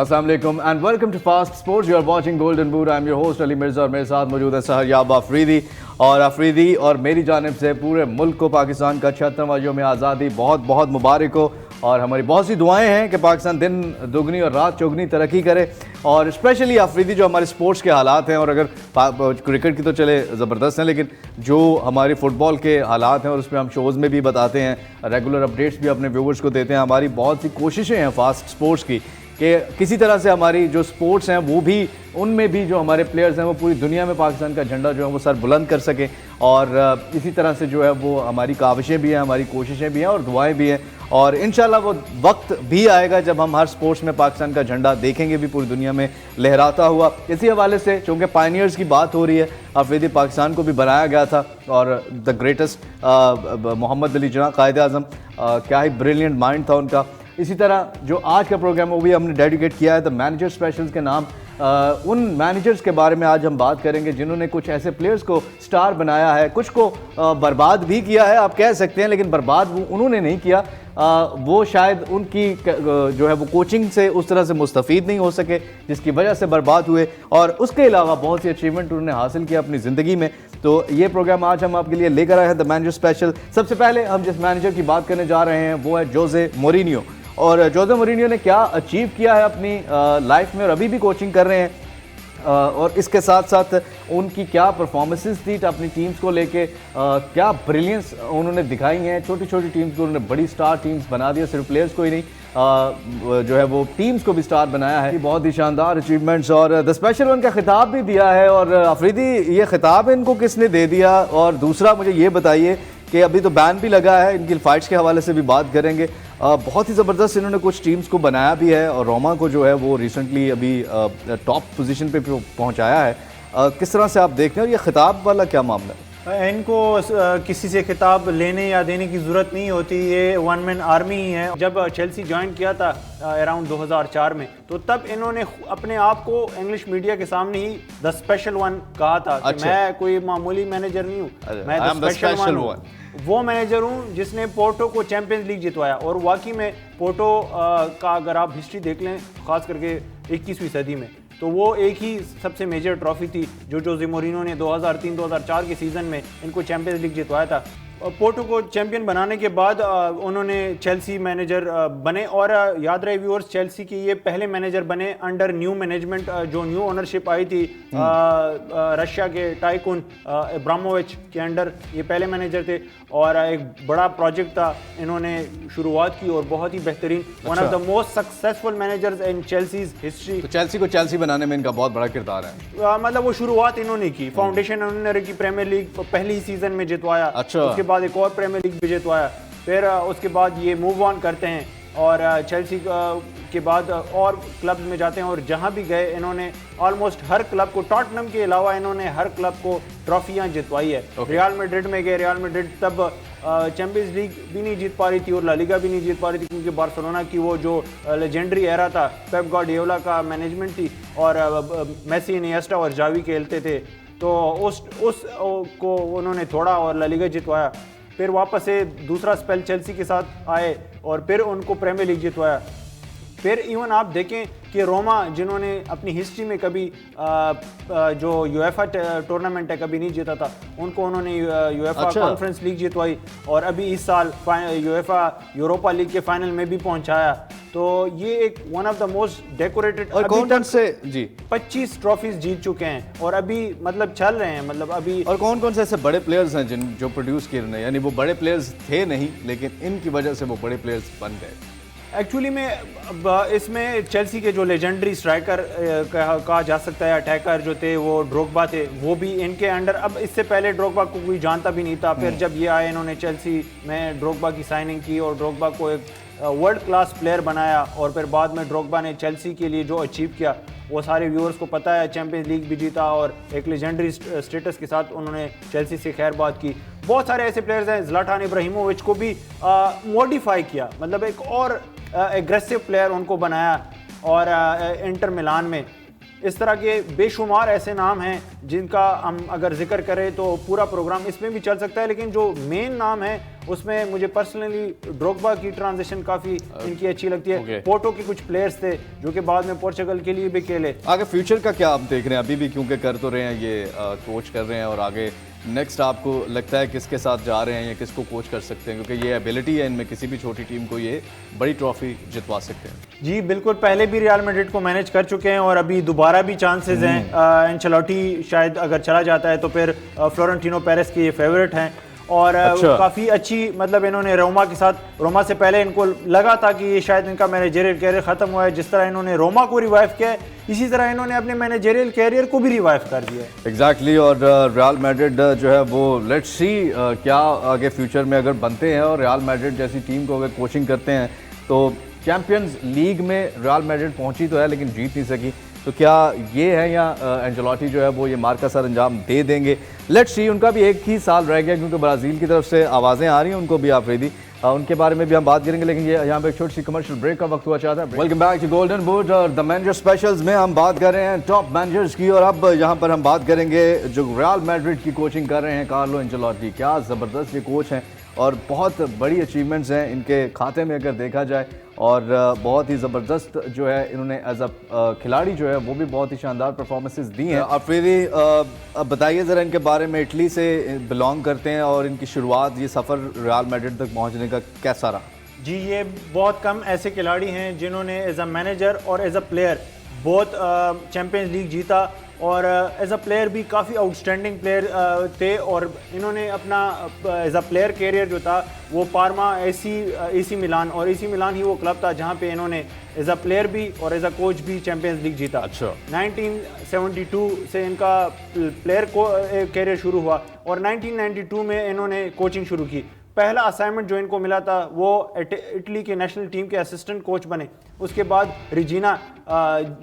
अस्सलाम वालेकुम and welcome to fast sports. You are watching golden boot. I am your host Ali Mirza और मेरे साथ मौजूद है सहरयाब अफरीदी। और अफरीदी और मेरी जानिब से पूरे मुल्क को पाकिस्तान का 76वां यौम आज़ादी बहुत बहुत मुबारक हो। और हमारी बहुत सी दुआएं हैं कि पाकिस्तान दिन दुगनी और रात चौगनी तरक्की करे। और स्पेशली अफरीदी जो हमारे स्पोर्ट्स के हालात हैं, और अगर क्रिकेट की तो चले ज़बरदस्त हैं, लेकिन जो हमारे फ़ुटबॉल के हालात हैं और उसमें हम शोज़ में भी बताते हैं, रेगुलर अपडेट्स भी अपने व्यूवर्स को देते हैं। हमारी बहुत सी कोशिशें हैं फास्ट स्पोर्ट्स की कि किसी तरह से हमारी जो स्पोर्ट्स हैं वो भी, उनमें भी जो हमारे प्लेयर्स हैं वो पूरी दुनिया में पाकिस्तान का झंडा जो है वो सर बुलंद कर सकें। और इसी तरह से जो है वो हमारी काविशें भी हैं, हमारी कोशिशें भी हैं और दुआएं भी हैं। और इंशाल्लाह वो वक्त भी आएगा जब हम हर स्पोर्ट्स में पाकिस्तान का झंडा देखेंगे भी पूरी दुनिया में लहराता हुआ। इसी हवाले से चूँकि पायनियर्स की बात हो रही है, अफरीदी पाकिस्तान को भी बनाया गया था और द ग्रेटेस्ट मोहम्मद अली जिन्ना कायद आज़म, क्या ही ब्रिलियंट माइंड था उनका। इसी तरह जो आज का प्रोग्राम है वो भी हमने डेडिकेट किया है द मैनेजर स्पेशल्स के नाम। उन मैनेजर्स के बारे में आज हम बात करेंगे जिन्होंने कुछ ऐसे प्लेयर्स को स्टार बनाया है, कुछ को बर्बाद भी किया है आप कह सकते हैं, लेकिन बर्बाद वो उन्होंने नहीं किया। वो शायद उनकी जो है वो कोचिंग से उस तरह से मुस्तफ़ीद नहीं हो सके जिसकी वजह से बर्बाद हुए, और उसके अलावा बहुत सी अचीवमेंट उन्होंने हासिल किया अपनी ज़िंदगी में। तो ये प्रोग्राम आज हम आपके लिए लेकर आए हैं द मैनेजर स्पेशल। सबसे पहले हम जिस मैनेजर की बात करने जा रहे हैं वो है जोसे मोरिनियो। और जोसे मोरिनियो ने क्या अचीव किया है अपनी लाइफ में, और अभी भी कोचिंग कर रहे हैं, और इसके साथ साथ उनकी क्या परफॉर्मेंसेस थी अपनी टीम्स को लेके, क्या ब्रिलियंस उन्होंने दिखाई हैं। छोटी छोटी टीम्स को उन्होंने बड़ी स्टार टीम्स बना दिया, सिर्फ प्लेयर्स को ही नहीं, जो है वो टीम्स को भी स्टार बनाया है। बहुत ही शानदार अचीवमेंट्स, और द स्पेशल वन का खिताब भी दिया है। और अफरीदी, ये खिताब इनको किसने दे दिया? और दूसरा मुझे ये बताइए कि अभी तो बैन भी लगा है, इनकी फाइट्स के हवाले से भी बात करेंगे। बहुत ही ज़बरदस्त इन्होंने कुछ टीम्स को बनाया भी है, और रोमा को जो है वो रिसेंटली अभी टॉप पोजीशन पे पहुंचाया है। किस तरह से आप देखते हैं, और ये खिताब वाला क्या मामला है? इनको किसी से खिताब लेने या देने की ज़रूरत नहीं होती, ये वन मैन आर्मी ही है। जब चेल्सी ज्वाइन किया था अराउंड 2004 में, तो तब इन्होंने अपने आप को इंग्लिश मीडिया के सामने ही द स्पेशल वन कहा था कि अच्छा। मैं कोई मामूली मैनेजर नहीं हूँ, मैं द स्पेशल वन हूँ। वो मैनेजर हूँ जिसने पोर्टो को चैंपियंस लीग जितवाया। और वाकई में पोर्टो का अगर आप हिस्ट्री देख लें, खास करके 21वीं सदी में, तो वो एक ही सबसे मेजर ट्रॉफी थी जो जोसे मोरिनियो ने 2003-2004 के सीज़न में इनको चैंपियंस लीग जितवाया था। पोर्टो को चैंपियन बनाने के बाद उन्होंने चेल्सी मैनेजर बने। और याद रहे व्यूअर्स, चेल्सी के ये पहले मैनेजर बने अंडर न्यू मैनेजमेंट, जो न्यू ओनरशिप आई थी रशिया के टाइकून अब्रामोविच के अंडर, ये पहले मैनेजर थे। और एक बड़ा प्रोजेक्ट था, इन्होंने शुरुआत की और बहुत ही बेहतरीन, one of the most successful managers in Chelsea's history. तो चेल्सी को चेल्सी बनाने में इनका बहुत बड़ा किरदार है। मतलब वो शुरुआत इन्होंने की, फाउंडेशन उन्होंने रखी, प्रीमियर लीग पहले ही सीजन में जितवाया। अच्छा। उसके बाद एक और प्रीमियर लीग भी जितवाया। फिर उसके बाद ये मूव ऑन करते हैं और चेल्सी के बाद और क्लब में जाते हैं, और जहां भी गए इन्होंने ऑलमोस्ट हर क्लब को, टॉटनम के अलावा इन्होंने हर क्लब को ट्रॉफियां जितवाई है। रियल मैड्रिड में गए, रियल मैड्रिड तब चैंपियंस लीग भी नहीं जीत पा रही थी और ला लीगा भी नहीं जीत पा रही थी, क्योंकि बार्सिलोना की वो जो लेजेंडरी एरा था, पेप गार्डियोला का मैनेजमेंट थी, और मेसी, इनिएस्टा और जावी खेलते थे। तो उस को उन्होंने थोड़ा और ला लीगा जितवाया। फिर वापस से दूसरा स्पेल चेल्सी के साथ आए और फिर उनको प्रीमियर लीग जितवाया। फिर इवन आप देखें कि रोमा, जिन्होंने अपनी हिस्ट्री में कभी जो यूएफए टूर्नामेंट है कभी नहीं जीता था, उनको उन्होंने यूएफए कॉन्फ्रेंस लीग जितवाई, और अभी इस साल यूएफए यूरोपा लीग के फाइनल में भी पहुंचाया। तो ये एक one of the most decorated, और कौन से जी 25 ट्रॉफीज जीत चुके हैं और अभी मतलब चल रहे हैं, मतलब अभी। और कौन कौन से ऐसे बड़े प्लेयर्स हैं जो प्रोड्यूस किए उन्होंने, यानी वो बड़े प्लेयर्स थे नहीं लेकिन इनकी वजह से वो बड़े प्लेयर्स बन गए? एक्चुअली में इसमें चेल्सी के जो लेजेंडरी स्ट्राइकर कहा जा सकता है, अटैकर जो थे वो ड्रोग्बा थे, वो भी इनके अंडर। अब इससे पहले ड्रोग्बा को कोई जानता भी नहीं था, फिर जब ये आए इन्होंने चेल्सी में ड्रोग्बा की साइनिंग की और ड्रोग्बा को एक वर्ल्ड क्लास प्लेयर बनाया। और फिर बाद में ड्रोग्बा ने चेल्सी के लिए जो अचीव किया वो सारे व्यूअर्स को पता है, चैंपियंस लीग भी जीता और एक लेजेंडरी स्टेटस के साथ उन्होंने चेल्सी से खैरबाद की। बहुत सारे ऐसे प्लेयर्स हैं, ज़्लाटान इब्राहिमोविच को भी मॉडिफाई किया, मतलब एक और एग्रेसिव प्लेयर उनको बनाया, और इंटर मिलान में इस तरह के बेशुमार ऐसे नाम हैं जिनका हम अगर जिक्र करें तो पूरा प्रोग्राम इसमें भी चल सकता है। लेकिन जो मेन नाम है उसमें मुझे पर्सनली ड्रोग्बा की ट्रांजिशन काफ़ी इनकी अच्छी लगती है। पोर्टो के कुछ प्लेयर्स थे जो कि बाद में पोर्चुगल के लिए भी खेले। आगे फ्यूचर का क्या आप देख रहे हैं? अभी भी क्योंकि कर तो रहे हैं ये, कोच कर रहे हैं, और आगे नेक्स्ट आपको लगता है किसके साथ जा रहे हैं या किसको कोच कर सकते हैं? क्योंकि ये एबिलिटी है इनमें, किसी भी छोटी टीम को ये बड़ी ट्रॉफी जितवा सकते हैं। जी बिल्कुल, पहले भी रियल मैड्रिड को मैनेज कर चुके हैं और अभी दोबारा भी चांसेस हैं। एंचेलोटी शायद अगर चला जाता है तो फिर फ्लोरेंटिनो पेरेस के ये फेवरेट हैं और काफ़ी अच्छी, मतलब इन्होंने रोमा के साथ, रोमा से पहले इनको लगा था कि ये शायद इनका मैनेजरियल कैरियर ख़त्म हुआ है। जिस तरह इन्होंने रोमा को रिवाइव किया है, इसी तरह इन्होंने अपने मैनेजरियल कैरियर को भी रिवाइव कर दिया है। एग्जैक्टली और रियल मैड्रिड जो है वो लेट्स सी क्या आगे फ्यूचर में अगर बनते हैं और रियल मैड्रिड जैसी टीम को अगर कोचिंग करते हैं तो चैंपियंस लीग में रियल मैड्रिड पहुंची तो है लेकिन जीत नहीं सकी। तो क्या ये है या एंजेलोटी जो है वो ये मार का सर अंजाम दे देंगे? Let's see. उनका भी एक ही साल रह गया क्योंकि ब्राज़ील की तरफ से आवाज़ें आ रही हैं उनको भी, आफरीदी, उनके बारे में भी हम बात करेंगे, लेकिन ये यहाँ पे एक छोटी सी कमर्शियल ब्रेक का वक्त हुआ चाहता है। Welcome back to golden boot और द मैनेजर स्पेशल्स में हम बात कर रहे हैं टॉप मैनेजर्स की, और अब यहाँ पर हम बात करेंगे जो रियल मैड्रिड की कोचिंग कर रहे हैं कार्लो एंचेलोटी। क्या ज़बरदस्त ये कोच हैं और बहुत बड़ी अचीवमेंट्स हैं इनके खाते में अगर देखा जाए, और बहुत ही ज़बरदस्त जो है इन्होंने एज अ खिलाड़ी जो है वो भी बहुत ही शानदार परफॉर्मेंसेस दी हैं। आफरीदी, अब बताइए ज़रा इनके बारे में। इटली से बिलोंग करते हैं और इनकी शुरुआत, ये सफ़र रियल मैड्रिड तक पहुंचने का कैसा रहा? जी, ये बहुत कम ऐसे खिलाड़ी हैं जिन्होंने एज अ मैनेजर और एज अ प्लेयर बहुत चैम्पियंस लीग जीता, और एज अ प्लेयर भी काफ़ी आउटस्टैंडिंग प्लेयर थे। और इन्होंने अपना एज अ प्लेयर कैरियर जो था वो पार्मा, एसी मिलान, और एसी मिलान ही वो क्लब था जहाँ पे इन्होंने एज अ प्लेयर भी और एज अ कोच भी चैम्पियंस लीग जीता। अच्छा। 1972 से इनका प्लेयर को कैरियर शुरू हुआ और 1992 में इन्होंने कोचिंग शुरू की। पहला असाइनमेंट जो इनको मिला था वो इटली के नेशनल टीम के असिस्टेंट कोच बने। उसके बाद रिजीना,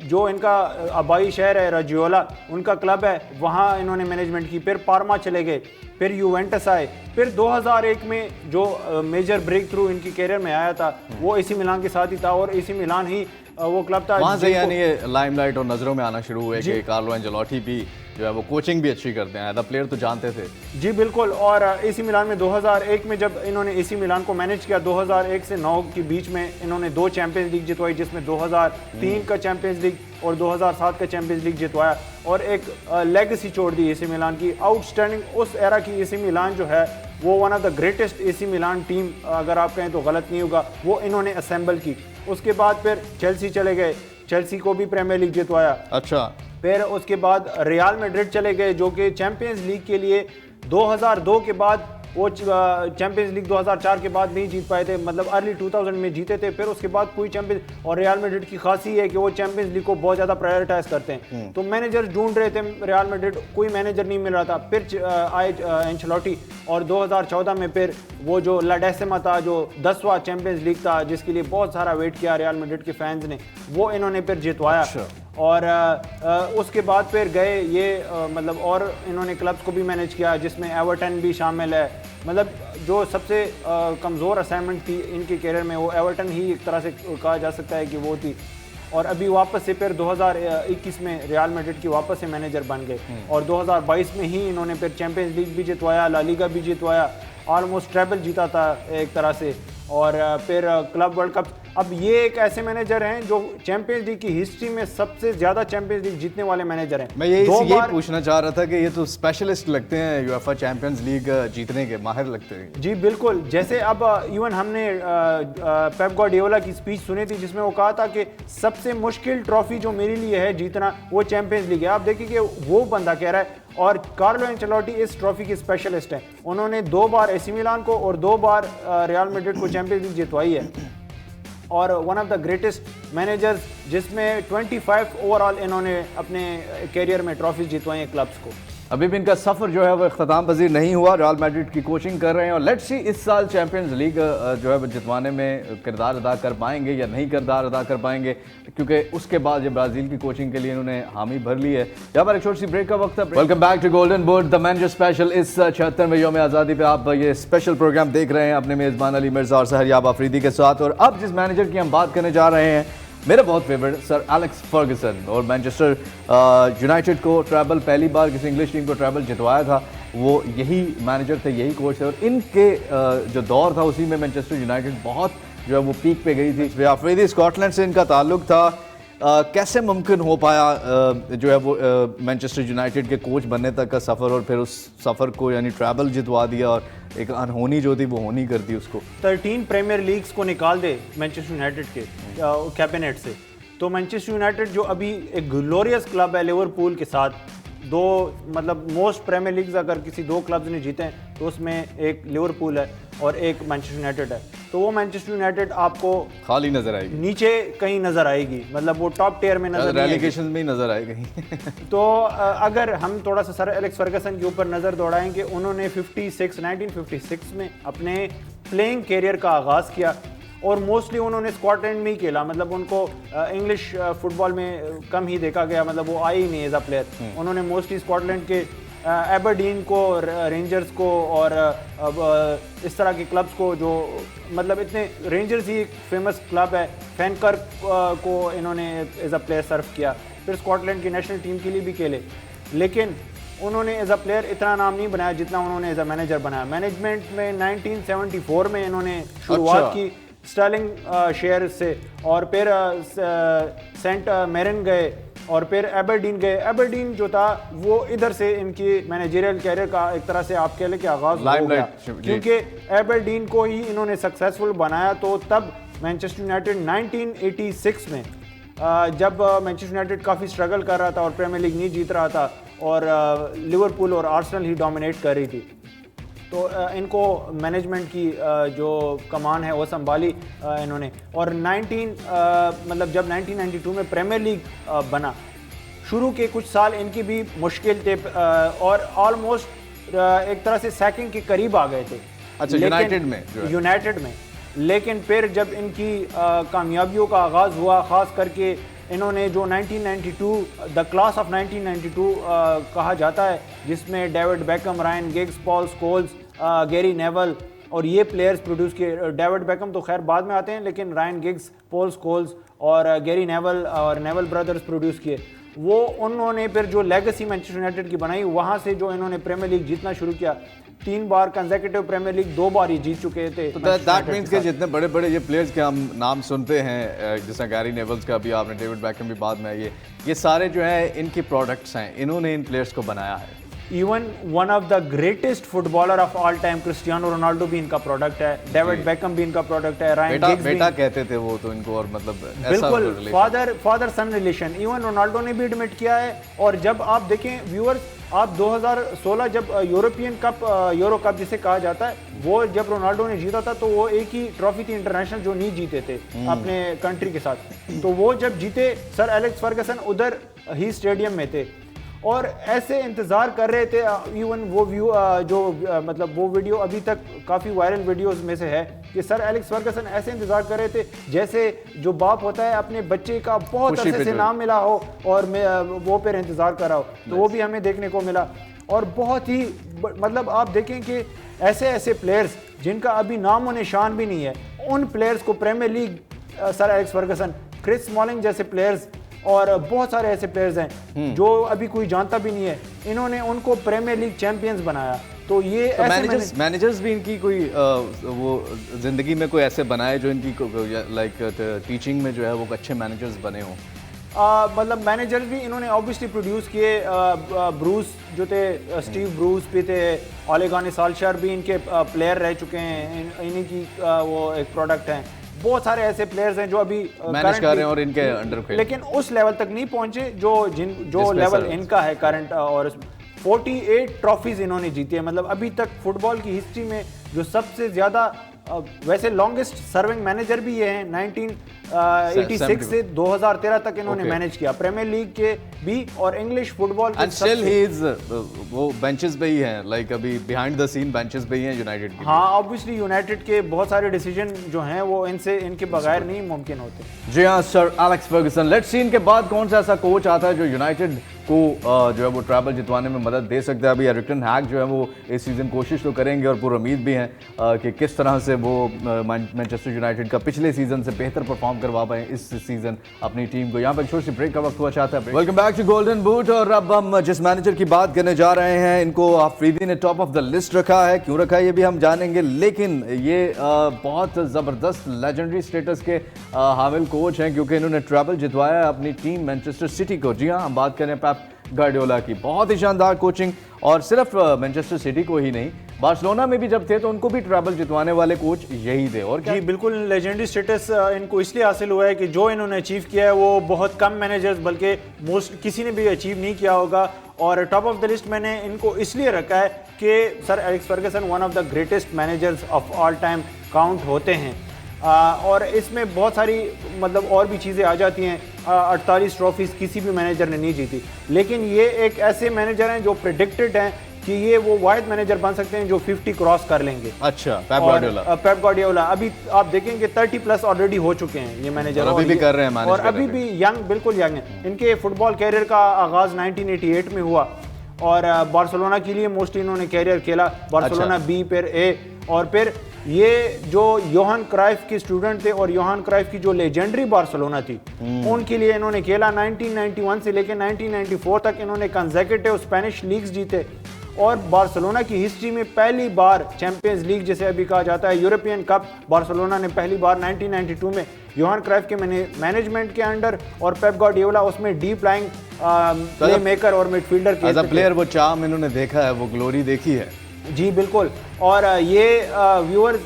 जो इनका आबाई शहर है रजियोला, उनका क्लब है, वहाँ इन्होंने मैनेजमेंट की। फिर पार्मा चले गए, फिर यूवेंटस आए, फिर 2001 में जो मेजर ब्रेक थ्रू इनकी कैरियर में आया था वो एसी मिलान के साथ ही था, और एसी मिलान ही वो क्लब था वहाँ से यानी ये लाइमलाइट और नज़रों में आना शुरू हुए कि कार्लो एंचेलोटी भी जो है वो कोचिंग भी अच्छी करते हैं। एज अ प्लेयर तो जानते थे। जी बिल्कुल, और एसी मिलान में 2001 में जब इन्होंने एसी मिलान को मैनेज किया, 2001 से 9 के बीच में इन्होंने 2 चैंपियंस लीग जितवाई, जिसमें 2003 का चैंपियंस लीग और 2007 का चैंपियंस लीग जितवाया, और एक लेगेसी छोड़ दी एसी मिलान की आउटस्टैंडिंग। उस एरा की एसी मिलान जो है वो one of the greatest AC Milan team, अगर आप कहें तो गलत नहीं होगा, वो इन्होंने असेंबल की। उसके बाद फिर चेल्सी चले गए, चेल्सी को भी प्रीमियर लीग जितवाया। अच्छा। फिर उसके बाद रियल मैड्रिड चले गए जो कि चैंपियंस लीग के लिए 2002 के बाद, वो चैंपियंस लीग 2004 के बाद नहीं जीत पाए थे, मतलब अर्ली 2000 में जीते थे। फिर उसके बाद कोई चैंपियंस, और रियल मैड्रिड की खासी है कि वो चैंपियंस लीग को बहुत ज़्यादा प्रायोरिटाइज करते हैं। तो मैनेजर ढूंढ रहे थे रियल मैड्रिड, कोई मैनेजर नहीं मिल रहा था। फिर आए एंचेलोटी, और 2014 में फिर वो जो ला डेसिमा था, जो 10वां चैंपियंस लीग था जिसके लिए बहुत सारा वेट किया रियल मैड्रिड के फैंस ने, वो इन्होंने फिर जितवाया। अच्छा। और उसके बाद फिर गए ये मतलब और इन्होंने क्लब्स को भी मैनेज किया जिसमें एवर्टन भी शामिल है। मतलब जो सबसे कमज़ोर असाइनमेंट थी इनके कैरियर में वो एवर्टन ही एक तरह से कहा जा सकता है कि वो थी। और अभी वापस से फिर 2021 में रियल मैड्रिड की वापस से मैनेजर बन गए, और 2022 में ही इन्होंने फिर चैंपियंस लीग भी जितवाया, ला लीगा भी जितवाया, ऑलमोस्ट ट्रेबल जीता था एक तरह से, और फिर क्लब वर्ल्ड कप। अब ये एक ऐसे मैनेजर हैं जो चैंपियंस लीग की हिस्ट्री में सबसे ज़्यादा चैंपियंस लीग जीतने वाले मैनेजर हैं। मैं यही पूछना चाह रहा था कि ये तो स्पेशलिस्ट लगते हैं, यूएफए चैंपियंस लीग जीतने के माहिर लगते हैं। जी बिल्कुल, जैसे अब इवन हमने पेप गार्डियोला की स्पीच सुनी थी जिसमें वो कहा था कि सबसे मुश्किल ट्रॉफी जो मेरे लिए है जीतना वो चैंपियंस लीग है। आप देखिए कि वो बंदा कह रहा है, और कार्लो एंचेलोटी इस ट्रॉफी के स्पेशलिस्ट हैं। उन्होंने 2 बार एसी मिलान को और 2 बार रियल मैड्रिड को चैंपियंस लीग जितवाई है, और one of the greatest managers जिसमें 25 ओवरऑल इन्होंने अपने कैरियर में ट्रॉफीज जितवाई हैं क्लब्स को। अभी भी इनका सफ़र जो है वो इख्तिताम पजीर नहीं हुआ, रियल मैड्रिड की कोचिंग कर रहे हैं, और लेट्स सी इस साल चैंपियंस लीग जो है वो जितवाने में किरदार अदा कर पाएंगे या नहीं किरदार अदा कर पाएंगे, क्योंकि उसके बाद ये ब्राज़ील की कोचिंग के लिए इन्होंने हामी भर ली है। यहाँ पर एक छोटी सी ब्रेक का वक्त है। Welcome back to golden boot the manager special. इस 76वें यौम आज़ादी पे आप ये स्पेशल प्रोग्राम देख रहे हैं अपने मेज़बान अली मिर्ज़ा और सहर याब आफरीदी के साथ। और अब जिस मैनेजर की हम बात करने जा रहे हैं मेरा बहुत फेवरेट सर एलेक्स फर्गसन, और मैनचेस्टर यूनाइटेड को ट्रैवल पहली बार किसी इंग्लिश टीम को ट्रैवल जितवाया था, वो यही मैनेजर थे, यही कोच थे, और इनके जो दौर था उसी में मैनचेस्टर यूनाइटेड बहुत जो है वो पीक पे गई थी। अफरीदी स्कॉटलैंड से इनका ताल्लुक था, कैसे मुमकिन हो पाया जो है वो मैनचेस्टर यूनाइटेड के कोच बनने तक का सफ़र, और फिर उस सफ़र को यानी ट्रैवल जितवा दिया और एक अनहोनी जो थी वो होनी कर दी उसको। 13 प्रीमियर लीग्स को निकाल दे मैनचेस्टर यूनाइटेड के कैबिनेट से, तो मैनचेस्टर यूनाइटेड जो अभी एक ग्लोरियस क्लब है लिवरपूल के साथ, दो मतलब मोस्ट प्रीमियर लीग्स अगर किसी दो क्लब्स ने जीते हैं तो उसमें एक लिवरपूल है और एक मैनचेस्टर यूनाइटेड है, तो वो मैनचेस्टर यूनाइटेड आपको खाली नजर आएगी, नीचे कहीं नज़र आएगी, मतलब वो टॉप टियर में नजर नहीं आएगी, रेलीगेशन में ही नजर आएगी। तो अगर हम थोड़ा सा सर एलेक्स फर्गसन के ऊपर नज़र दौड़ाएं कि उन्होंने 1956 में अपने प्लेइंग कैरियर का आगाज़ किया और मोस्टली उन्होंने स्कॉटलैंड में ही खेला, मतलब उनको इंग्लिश फुटबॉल में कम ही देखा गया, मतलब वो आए ही नहीं एज अ प्लेयर। उन्होंने मोस्टली स्कॉटलैंड के एबरडीन को, रेंजर्स को और इस तरह के क्लब्स को, जो मतलब इतने, रेंजर्स ही एक फेमस क्लब है, फैनकर्क को इन्होंने एज अ प्लेयर सर्व किया, फिर स्कॉटलैंड की नेशनल टीम के लिए भी खेले, लेकिन उन्होंने एज अ प्लेयर इतना नाम नहीं बनाया जितना उन्होंने एज अ मैनेजर बनाया। मैनेजमेंट में 1974 में इन्होंने शुरुआत की स्टर्लिंग शेयर से, और फिर सेंट मेरन गए और फिर एबरडीन गए। एबरडीन जो था वो इधर से इनकी मैनेजरियल कैरियर का एक तरह से आप कह लें कि आगाज़ हो गया, क्योंकि एबरडीन को ही इन्होंने सक्सेसफुल बनाया। तो तब मैनचेस्टर यूनाइटेड 1986 में जब मैनचेस्टर यूनाइटेड काफ़ी स्ट्रगल कर रहा था और प्रीमियर लीग नहीं जीत रहा था और लिवरपूल और आर्सेनल ही डोमिनेट कर रही थी, तो इनको मैनेजमेंट की जो कमान है वो संभाली इन्होंने, और मतलब जब 1992 में प्रीमियर लीग बना, शुरू के कुछ साल इनकी भी मुश्किल थे और ऑलमोस्ट एक तरह से सैकिंग के करीब आ गए थे। अच्छा, यूनाइटेड में लेकिन फिर जब इनकी कामयाबियों का आगाज़ हुआ, ख़ास करके इन्होंने जो 1992 द क्लास ऑफ 1992 कहा जाता है, जिसमें David Beckham, Ryan Giggs, Paul Scholes, Gary Neville और ये प्लेयर्स प्रोड्यूस किए। डेविड बेकम तो खैर बाद में आते हैं, लेकिन रायन गिग्स, पॉल स्कोल्स और गैरी नेवल और नेवल ब्रदर्स प्रोड्यूस किए। वो उन्होंने फिर जो लेगेसी मैनचेस्टर यूनाइटेड की बनाई, वहाँ से जो इन्होंने प्रीमियर लीग जीतना शुरू किया, 3 बार कंसेक्यूटिव प्रीमियर लीग 2 बार ही जीत चुके थे। तो दैट मींस के जितने बड़े बड़े ये प्लेयर्स के हम नाम सुनते हैं, जैसे गैरी नेवल्स का भी आपने, डेविड बैकम भी बाद में, ये सारे जो है इनके प्रोडक्ट्स हैं, इन्होंने इन प्लेयर्स को बनाया है। Even one of the greatest footballer of all time Cristiano Ronaldo भी इनका प्रोडक्ट है, डेविड बेकम भी इनका प्रोडक्ट है, रायन गिग्स बेटा कहते थे वो तो इनको, और मतलब बिल्कुल फादर सन रिलेशन इवन रोनाल्डो ने भी एडमिट किया है। और जब आप देखें व्यूअर्स, आप 2016 जब यूरोपियन कप, यूरो कप जिसे कहा जाता है, वो जब रोनाल्डो ने जीता था तो वो एक ही ट्रॉफी थी इंटरनेशनल जो नहीं जीते थे अपने कंट्री के साथ, तो वो जब जीते सर एलेक्स फर्गसन उधर ही स्टेडियम में थे और ऐसे इंतज़ार कर रहे थे। इवन वो मतलब वो वीडियो अभी तक काफ़ी वायरल वीडियोस में से है कि सर एलेक्स फर्गसन ऐसे इंतज़ार कर रहे थे जैसे जो बाप होता है अपने बच्चे का बहुत अरसे से नाम मिला हो और वो फिर इंतज़ार कर रहा हो, तो वो भी हमें देखने को मिला। और बहुत ही मतलब आप देखें कि ऐसे ऐसे प्लेयर्स जिनका अभी नाम व निशान भी नहीं है, उन प्लेयर्स को premier league sir Alex Ferguson, Chris Smalling जैसे प्लेयर्स और बहुत सारे ऐसे प्लेयर्स हैं जो अभी कोई जानता भी नहीं है, इन्होंने उनको प्रीमियर लीग चैंपियंस बनाया। तो ये तो मैनेजर्स भी इनकी कोई वो जिंदगी में कोई ऐसे बनाए जो इनकी लाइक टीचिंग में जो है वो अच्छे मैनेजर्स बने हों। मतलब मैनेजर्स भी इन्होंने ऑब्वियसली प्रोड्यूस किए। ब्रूस जो थे, स्टीव ब्रूस भी थे, ओले गुनार सोल्शायर भी इनके प्लेयर रह चुके हैं, इन्हीं की वो एक प्रोडक्ट हैं। बहुत सारे ऐसे प्लेयर्स हैं जो अभी मैनेज कर रहे हैं और इनके अंडर खेल, लेकिन उस लेवल तक नहीं पहुंचे जो लेवल इनका है करंट। और 48 ट्रॉफीज इन्होंने जीती है, मतलब अभी तक फुटबॉल की हिस्ट्री में जो सबसे ज़्यादा, वैसे लॉन्गेस्ट सर्विंग मैनेजर भी ये हैं। 1986 से 2013 तक इन्होंने मैनेज किया, प्रीमियर लीग के भी और इंग्लिश फुटबॉल के। एंड स्टिल ही इज वो बेंचेस पे ही हैं, लाइक अभी बिहाइंड द सीन बेंचेस पे ही हैं यूनाइटेड के। हाँ, ऑब्वियसली यूनाइटेड के बहुत सारे डिसीजन जो हैं वो इनके बगैर नहीं मुमकिन होते। जी हाँ, sir Alex Fergusson. Let's see इनके बाद कौन सा ऐसा कोच आता है जो यूनाइटेड को जो है वो ट्रैवल जितवाने में मदद दे सकता है। अभी एरिक टेन हैग जो है वो इस सीज़न कोशिश तो करेंगे और पूरी उम्मीद भी है कि किस तरह से वो मैनचेस्टर यूनाइटेड का पिछले सीज़न से बेहतर परफॉर्म परफॉर्म करवा पाए इस सीजन अपनी टीम को। यहाँ पर छोटी सी ब्रेक का वक्त हुआ चाहता है। Welcome back to golden boot. और अब हम जिस मैनेजर की बात करने जा रहे हैं, इनको आफरीदी ने टॉप ऑफ द लिस्ट रखा है। क्यों रखा है ये भी हम जानेंगे, लेकिन ये बहुत ज़बरदस्त लेजेंडरी स्टेटस के हामिल कोच हैं, क्योंकि इन्होंने ट्रैवल जितवाया है अपनी टीम मैनचेस्टर सिटी को। जी हाँ, हम बात करें पेप गार्डियोला की। बहुत ही शानदार कोचिंग, और सिर्फ मैनचेस्टर सिटी को ही नहीं, बार्सिलोना में भी जब थे तो उनको भी ट्रैवल जितवाने वाले कोच यही थे। और क्या जी बिल्कुल, लेजेंडरी स्टेटस इनको इसलिए हासिल हुआ है कि जो इन्होंने अचीव किया है वो बहुत कम मैनेजर्स, बल्कि मोस्ट किसी ने भी अचीव नहीं किया होगा। और टॉप ऑफ द लिस्ट मैंने इनको इसलिए रखा है कि sir Alex Fergusson one of the greatest managers of all time count होते हैं। और इसमें बहुत सारी मतलब और भी चीज़ें आ जाती हैं। 48 ट्रॉफीज़ किसी भी मैनेजर ने नहीं जीती, लेकिन ये एक ऐसे मैनेजर हैं जो प्रेडिक्टेड हैं कि ये वो वाहिद मैनेजर बन सकते हैं जो 50 क्रॉस कर लेंगे। अच्छा, पेप गार्डियोला। पेप गार्डियोला अभी आप देखेंगे 30 प्लस ऑलरेडी हो चुके हैं ये मैनेजर, और अभी भी कर रहे हैं मैनेज, और अभी भी यंग, बिल्कुल यंग है। इनके फुटबॉल कैरियर का आगाज़ 1988 में हुआ, और बार्सिलोना के लिए मोस्टली इन्होंने कैरियर खेला। बार्सिलोना बी, फिर ए, और फिर ये जो योहान क्राइफ के स्टूडेंट थे और योहान क्राइफ की जो लेजेंडरी बार्सिलोना थी उनके लिए इन्होंने खेला। 1991 से लेकर 1994 तक इन्होंने कंसेक्यूटिव स्पेनिश लीग्स जीते, और बार्सिलोना की हिस्ट्री में पहली बार चैंपियंस लीग जिसे अभी कहा जाता है, यूरोपियन कप, बार्सिलोना ने पहली बार 1992 में योहान क्राइफ के मैनेजमेंट के अंडर, और पेप गार्डियोला उसमें डीप लाइंग प्ले मेकर और मिडफील्डर के एज अ प्लेयर वो चार्म इन्होंने देखा है, वो ग्लोरी देखी है। जी बिल्कुल। और ये व्यूअर्स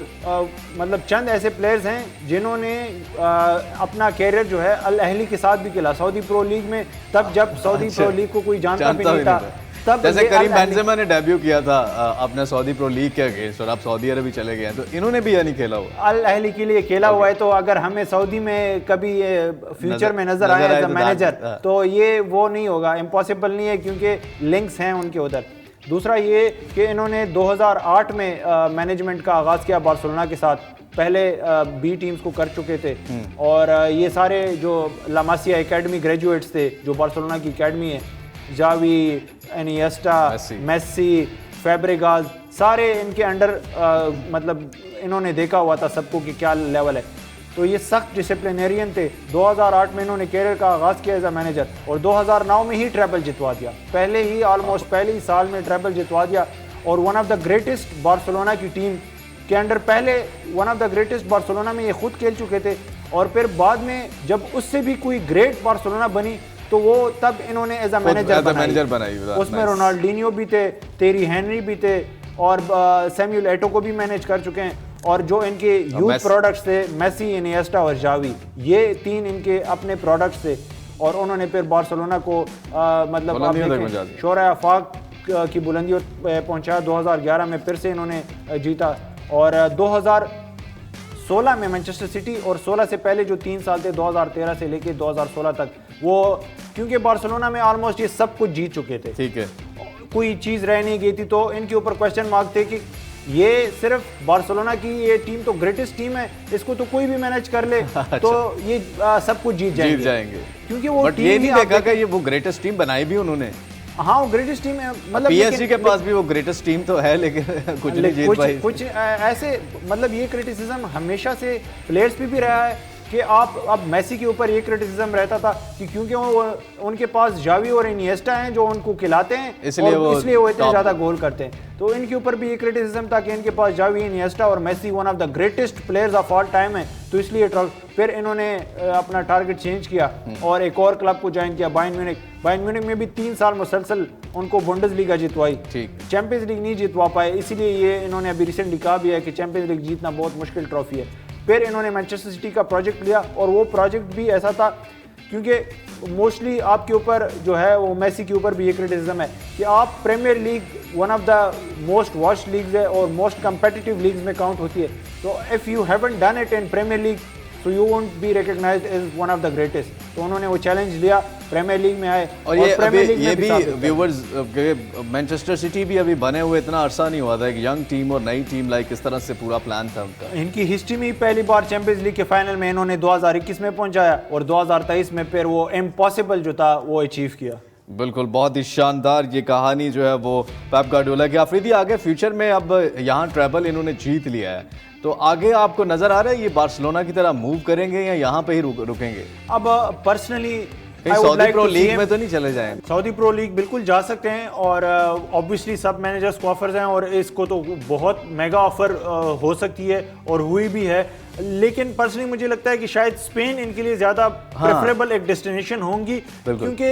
मतलब चंद ऐसे प्लेयर्स हैं जिन्होंने अपना कैरियर जो है अल अहली के साथ भी खेला, सऊदी प्रो लीग में, तब जब सऊदी प्रो लीग को कोई जानता भी नहीं था। तब जैसे करीम बेंजेमा ने डेब्यू किया था अपने सऊदी प्रो लीग के अगेंस्ट, और अब सऊदी अरब भी चले गए हैं, तो इन्होंने भी यानी खेला हुआ अल अहली के लिए खेला हुआ है। तो अगर हमें सऊदी में कभी फ्यूचर में नजर आए एज अ मैनेजर, तो ये वो नहीं होगा, इम्पॉसिबल नहीं है, क्योंकि लिंक्स हैं उनके उधर। दूसरा ये कि इन्होंने 2008 में मैनेजमेंट का आगाज़ किया बार्सिलोना के साथ। पहले बी टीम्स को कर चुके थे, और ये सारे जो लामासिया एकेडमी ग्रेजुएट्स थे, जो बार्सिलोना की एकेडमी है, जावी, इनिएस्टा, मेसी, फैब्रेगास, सारे इनके अंडर मतलब इन्होंने देखा हुआ था सबको कि क्या लेवल है। तो ये सख्त डिसिप्लिनेरियन थे। 2008 में इन्होंने कैरियर का आगाज़ किया एज अ मैनेजर, और 2009 में ही ट्रैवल जितवा दिया, पहले ही ऑलमोस्ट पहले ही साल में ट्रैवल जितवा दिया। और one of the greatest Barcelona की टीम के अंडर, पहले one of the greatest Barcelona में ये खुद खेल चुके थे, और फिर बाद में जब उससे भी कोई ग्रेट बार्सिलोना बनी तो वो तब इन्होंने एज अ मैनेजर बनाई। उसमें रोनाल्डिनियो भी थे, तेरी हेनरी भी थे, और सैमुअल एटो को भी मैनेज कर चुके हैं। और जो इनके यूथ प्रोडक्ट्स थे, मेसी, इनिएस्टा और जावी, ये तीन इनके अपने प्रोडक्ट्स थे, और उन्होंने फिर बार्सिलोना को मतलब शोरा आफाक की बुलंदियों पहुंचाया। 2011 में फिर से इन्होंने जीता, और 2016 में मैनचेस्टर सिटी, और 16 से पहले जो 3 साल थे 2013 से लेके 2016 तक, वो क्योंकि बार्सिलोना में ऑलमोस्ट ये सब कुछ जीत चुके थे, ठीक है, कोई चीज़ रह नहीं गई थी, तो इनके ऊपर क्वेश्चन मार्क थे कि ये सिर्फ बार्सिलोना की ये टीम तो ग्रेटेस्ट टीम है, इसको तो कोई भी मैनेज कर ले तो ये सब कुछ जीत जाएंगे, क्योंकि वो बट ये नहीं देखा कि ये वो ग्रेटेस्ट टीम बनाई भी उन्होंने। हाँ, वो ग्रेटेस्ट टीम है, मतलब पीएसजी के पास भी वो ग्रेटेस्ट टीम तो है, लेकिन कुछ नहीं जीत पाई। कुछ ऐसे मतलब ये क्रिटिसिज्म हमेशा से प्लेयर्स पे भी रहा है कि आप, अब मेसी के ऊपर ये क्रिटिसिज्म रहता था कि क्योंकि वो उनके पास जावी और इनिएस्टा हैं जो उनको खिलाते हैं, इसलिए वो इतने ज़्यादा गोल करते हैं। तो इनके ऊपर भी ये क्रिटिसिज्म था कि इनके पास जावी, इनिएस्टा और Messi one of the greatest players of all time है, तो इसलिए फिर इन्होंने अपना टारगेट चेंज किया और एक और क्लब को ज्वाइन किया, बायर्न म्यूनिख। बायर्न म्यूनिख में भी 3 साल मुसलसल उनको बुंडेसलीगा जितवाई, चैंपियंस लीग नहीं जितवा पाए, इसीलिए ये इन्होंने अभी रिसेंटली कहा भी है कि चैंपियंस लीग जीतना बहुत मुश्किल ट्रॉफी है। फिर इन्होंने मैनचेस्टर सिटी का प्रोजेक्ट लिया, और वो प्रोजेक्ट भी ऐसा था क्योंकि मोस्टली आपके ऊपर जो है वो मेसी के ऊपर भी ये क्रिटिसिज्म है कि आप premier league one of the most watched leagues है और मोस्ट कंपेटिटिव लीग्स में काउंट होती है, तो if you haven't done it in premier league so you won't be recognised as one of the greatest. तो उन्होंने वो चैलेंज लिया, प्रीमियर लीग में आए, और ये भी व्यूअर्स मैनचेस्टर सिटी भी अभी बने हुए इतना अरसा नहीं हुआ था, एक यंग टीम और नई टीम, लाइक इस तरह से पूरा प्लान था उनका। इनकी हिस्ट्री में पहली बार चैंपियंस लीग के फाइनल में इन्होंने 2021 में पहुंचाया, और 2023 में फिर वो इम्पॉसिबल जो था वो अचीव किया। बिल्कुल, बहुत ही शानदार ये कहानी जो है वो पेप गार्डियोला की। आफरीदी, आगे फ्यूचर में अब यहाँ ट्रैवल इन्होंने जीत लिया है, तो आगे आपको नजर आ रहा है ये बार्सिलोना की तरह मूव करेंगे या यहाँ पे ही रुकेंगे? अब पर्सनली सऊदी प्रो लीग में तो नहीं चले जाएं? सऊदी प्रो लीग बिल्कुल जा सकते हैं और ऑब्वियसली सब मैनेजर्स को ऑफर्स हैं और इसको तो बहुत मेगा ऑफर हो सकती है और हुई भी है, लेकिन पर्सनली मुझे लगता है कि शायद स्पेन इनके लिए ज्यादा प्रेफरेबल एक डेस्टिनेशन होंगी, क्योंकि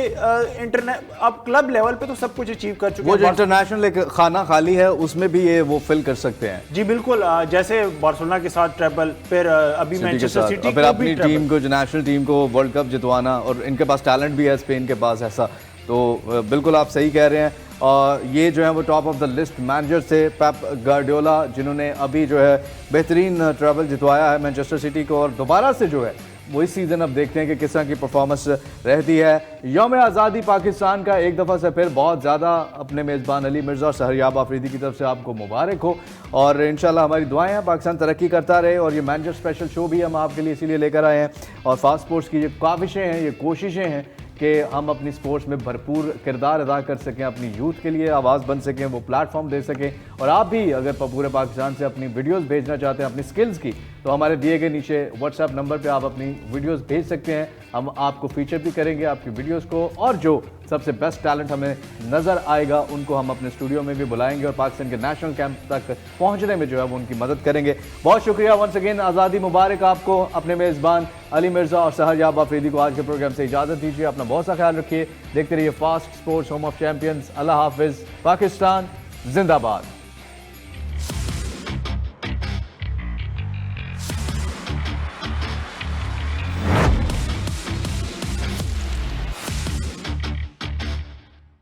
अब क्लब लेवल पे तो सब कुछ अचीव कर चुके हैं। वो जो इंटरनेशनल एक खाना खाली है उसमें भी ये वो फिल कर सकते हैं। जी बिल्कुल, जैसे बार्सिलोना के साथ ट्रेबल, फिर अभी मैनचेस्टर सिटी फिर अपनी टीम को, जो नेशनल टीम को वर्ल्ड कप जितवाना, और इनके पास टैलेंट भी है स्पेन के पास ऐसा, तो बिल्कुल आप सही कह रहे हैं। और ये जो है वो top of the list manager थे पेप गार्डियोला, जिन्होंने अभी जो है बेहतरीन ट्रैवल जितवाया है मैनचेस्टर सिटी को, और दोबारा से जो है वो इस सीज़न अब देखते हैं कि किस तरह की परफॉर्मेंस रहती है। यौम आज़ादी पाकिस्तान का एक दफ़ा से फिर बहुत ज़्यादा अपने मेज़बान अली मिर्ज़ा और सहरयाब आफरीदी की तरफ से आपको मुबारक हो, और इंशाल्लाह हमारी दुआएं हैं पाकिस्तान तरक्की करता रहे। और ये मैनेजर स्पेशल शो भी हम आपके लिए इसीलिए लेकर आए हैं, और फास्ट स्पोर्ट्स की ये काविशें हैं, ये कोशिशें हैं कि हम अपनी स्पोर्ट्स में भरपूर किरदार अदा कर सकें, अपनी यूथ के लिए आवाज़ बन सकें, वो प्लेटफॉर्म दे सकें। और आप भी अगर पूरे पाकिस्तान से अपनी वीडियोस भेजना चाहते हैं अपनी स्किल्स की, तो हमारे दिए गए नीचे व्हाट्सएप नंबर पे आप अपनी वीडियोस भेज सकते हैं। हम आपको फीचर भी करेंगे आपकी वीडियोस को, और जो सबसे बेस्ट टैलेंट हमें नज़र आएगा उनको हम अपने स्टूडियो में भी बुलाएंगे और पाकिस्तान के नेशनल कैंप तक पहुंचने में जो है वो उनकी मदद करेंगे। बहुत शुक्रिया वंस अगेन, आज़ादी मुबारक आपको। अपने मेज़बान अली मिर्ज़ा और सहरयाब आफरीदी को आज के प्रोग्राम से इजाज़त दीजिए। अपना बहुत सा ख्याल रखिए, देखते रहिए fast sports, home of champions. Allah हाफिज़, पाकिस्तान जिंदाबाद।